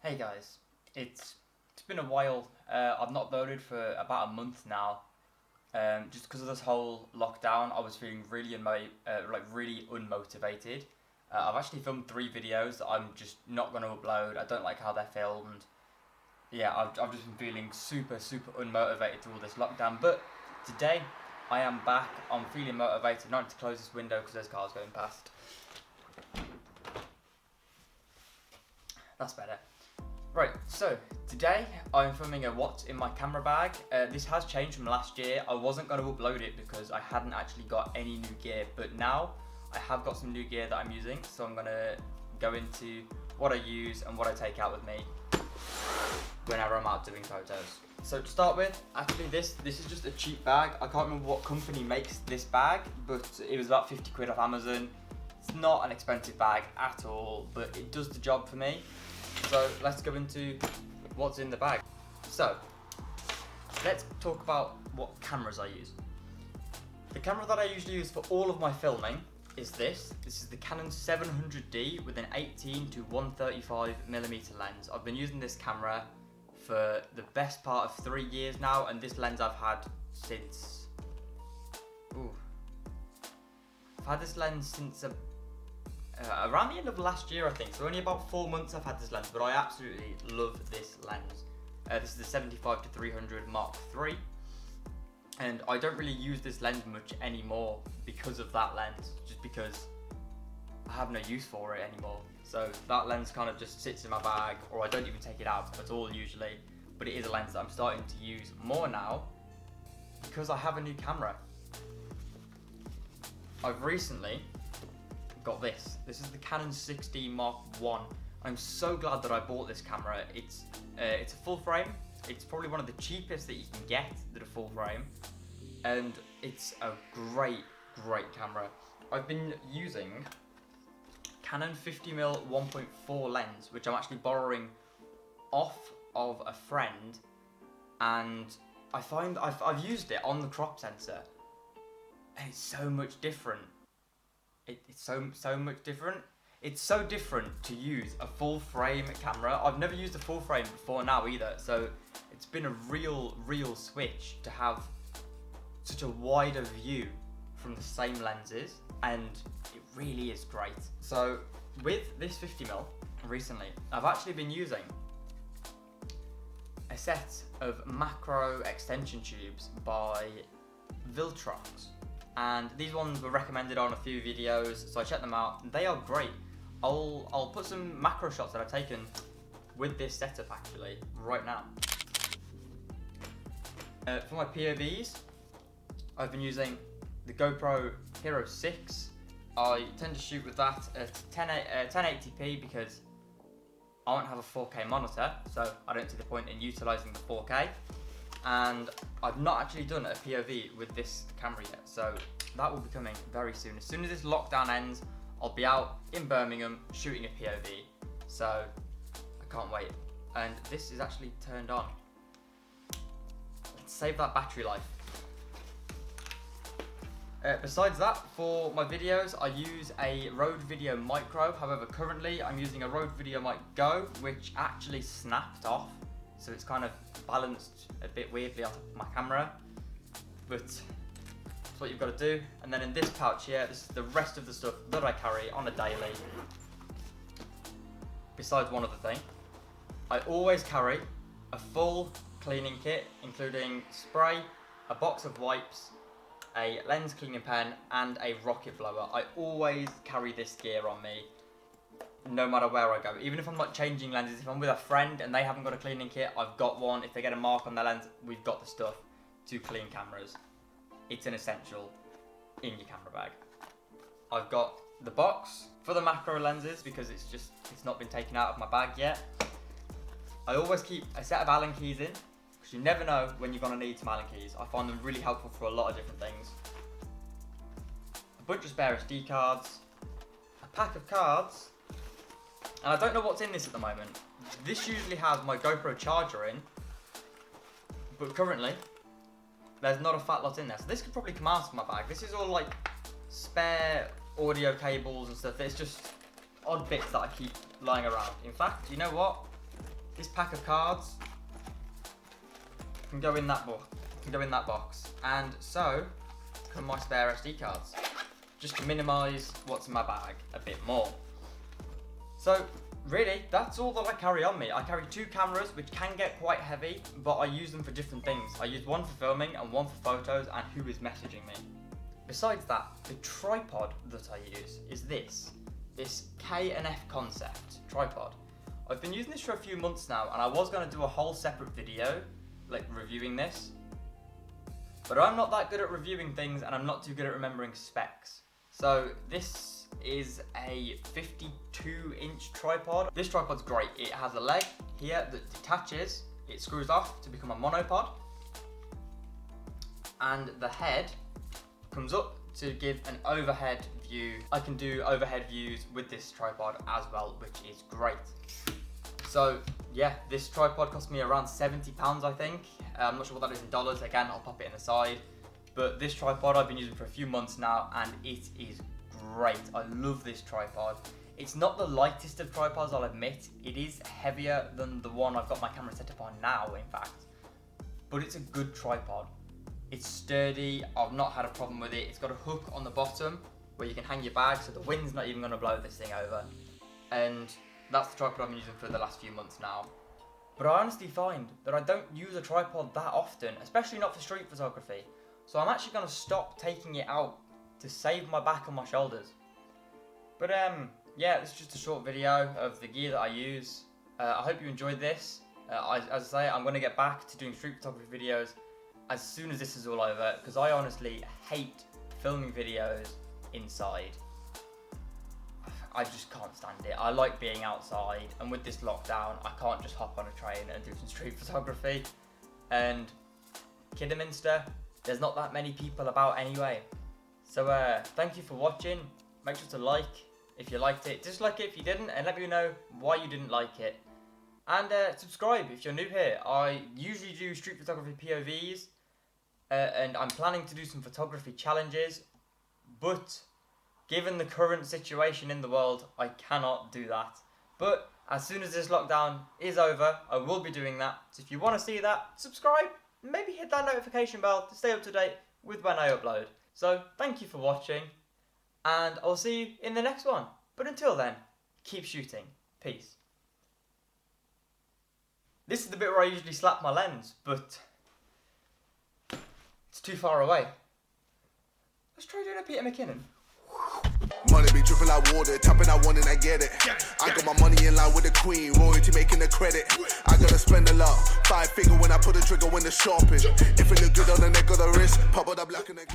Hey guys, it's been a while. I've not uploaded for about a month now. Just because of this whole lockdown, I was feeling really unmotivated. I've actually filmed 3 videos that I'm just not going to upload. I don't like how they're filmed. Yeah, I've just been feeling super unmotivated through all this lockdown. But today, I am back. I'm feeling motivated. Not to close this window because there's cars going past. That's better. Right, so today I'm filming a what's in my camera bag. This has changed from last year. I wasn't going to upload it because I hadn't actually got any new gear, but now I have got some new gear that I'm using, so I'm going to go into what I use and what I take out with me whenever I'm out doing photos. So to start with, actually this is just a cheap bag. I can't remember what company makes this bag, but it was about 50 quid off Amazon. It's not an expensive bag at all, but it does the job for me. So let's go into what's in the bag. So let's talk about what cameras I use. The camera that I usually use for all of my filming is this. This is the Canon 700D with an 18 to 135mm lens. I've been using this camera for the best part of 3 years now, and this lens I've had since... I've had this lens since around the end of last year, I think. So only about 4 months I've had this lens, but I absolutely love this lens. This is the 75 to 300 Mark III, and I don't really use this lens much anymore because of that lens, just because I have no use for it anymore. So that lens kind of just sits in my bag, or I don't even take it out at all usually, but it is a lens that I'm starting to use more now because I have a new camera. I've recently got this. This is the Canon 6D Mark I. I'm so glad that I bought this camera. It's a full frame. It's probably one of the cheapest that you can get that are full frame, and it's a great camera. I've been using Canon 50mm 1.4 lens, which I'm actually borrowing off of a friend, and I find I've used it on the crop sensor, and it's so much different. It's so much different. It's so different to use a full frame camera. I've never used a full frame before now either, so it's been a real switch to have such a wider view from the same lenses, and it really is great. So with this 50mm recently, I've actually been using a set of macro extension tubes by Xplorography. And these ones were recommended on a few videos, so I checked them out. They are great. I'll put some macro shots that I've taken with this setup actually right now. For my POVs, I've been using the GoPro Hero 6. I tend to shoot with that at 1080p because I won't have a 4K monitor, so I don't see the point in utilising the 4K. And I've not actually done a POV with this camera yet, so that will be coming very soon. As soon as this lockdown ends, I'll be out in Birmingham shooting a POV, so I can't wait. And this is actually turned on. Let's save that battery life. Besides that, for my videos, I use a Rode Video Micro. However, currently I'm using a Rode Video Mic Go, which actually snapped off. So it's kind of balanced a bit weirdly on my camera, but that's what you've got to do. And then in this pouch here, this is the rest of the stuff that I carry on a daily. Besides one other thing, I always carry a full cleaning kit, including spray, a box of wipes, a lens cleaning pen, and a rocket blower. I always carry this gear on me, no matter where I go. Even if I'm not changing lenses, if I'm with a friend and they haven't got a cleaning kit, I've got one. If they get a mark on their lens, we've got the stuff to clean cameras. It's an essential in your camera bag. I've got the box for the macro lenses because it's not been taken out of my bag yet. I always keep a set of Allen keys in because you never know when you're going to need some Allen keys. I find them really helpful for a lot of different things. A bunch of spare SD cards, a pack of cards, and I don't know what's in this at the moment. This usually has my GoPro charger in, but currently there's not a fat lot in there. So this could probably come out of my bag. This is all like spare audio cables and stuff. It's just odd bits that I keep lying around. In fact, you know what? this pack of cards can go in that box, and so can my spare SD cards, just to minimise what's in my bag a bit more. So really, that's all that I carry on me. I carry 2 cameras, which can get quite heavy, but I use them for different things. I use one for filming and one for photos and who is messaging me. Besides that, the tripod that I use is this K&F Concept tripod. I've been using this for a few months now, and I was going to do a whole separate video, like reviewing this, but I'm not that good at reviewing things, and I'm not too good at remembering specs. So this is a 52-inch tripod. This tripod's great. It has a leg here that detaches, it screws off to become a monopod, and the head comes up to give an overhead view. I can do overhead views with this tripod as well, which is great. So yeah, this tripod cost me around £70, I think. I'm not sure what that is in dollars. Again, I'll pop it in the side. But this tripod I've been using for a few months now, and it is great. I love this tripod. It's not the lightest of tripods, I'll admit. It is heavier than the one I've got my camera set up on now, in fact. But it's a good tripod. It's sturdy. I've not had a problem with it. It's got a hook on the bottom where you can hang your bag, so the wind's not even going to blow this thing over. And that's the tripod I've been using for the last few months now. But I honestly find that I don't use a tripod that often, especially not for street photography. So I'm actually going to stop taking it out to save my back and my shoulders. But yeah, this is just a short video of the gear that I use. I hope you enjoyed this. As I say, I'm going to get back to doing street photography videos as soon as this is all over, because I honestly hate filming videos inside. I just can't stand it. I like being outside, and with this lockdown, I can't just hop on a train and do some street photography. And Kidderminster, there's not that many people about anyway. So thank you for watching. Make sure to like if you liked it, dislike it if you didn't, and let me know why you didn't like it. And subscribe if you're new here. I usually do street photography POVs, and I'm planning to do some photography challenges, but given the current situation in the world, I cannot do that. But as soon as this lockdown is over, I will be doing that. So if you want to see that, subscribe, maybe hit that notification bell to stay up to date with when I upload. So thank you for watching, and I'll see you in the next one. But until then, keep shooting. Peace. This is the bit where I usually slap my lens, but it's too far away. Let's try doing a Peter McKinnon. Money be dripping like water, tapping out one and I get it. I got my money in line with the queen, royalty making the credit. I gotta spend a lot, 5 figure when I put a trigger when the shopping. If it look good on the neck or the wrist, pop it up black and then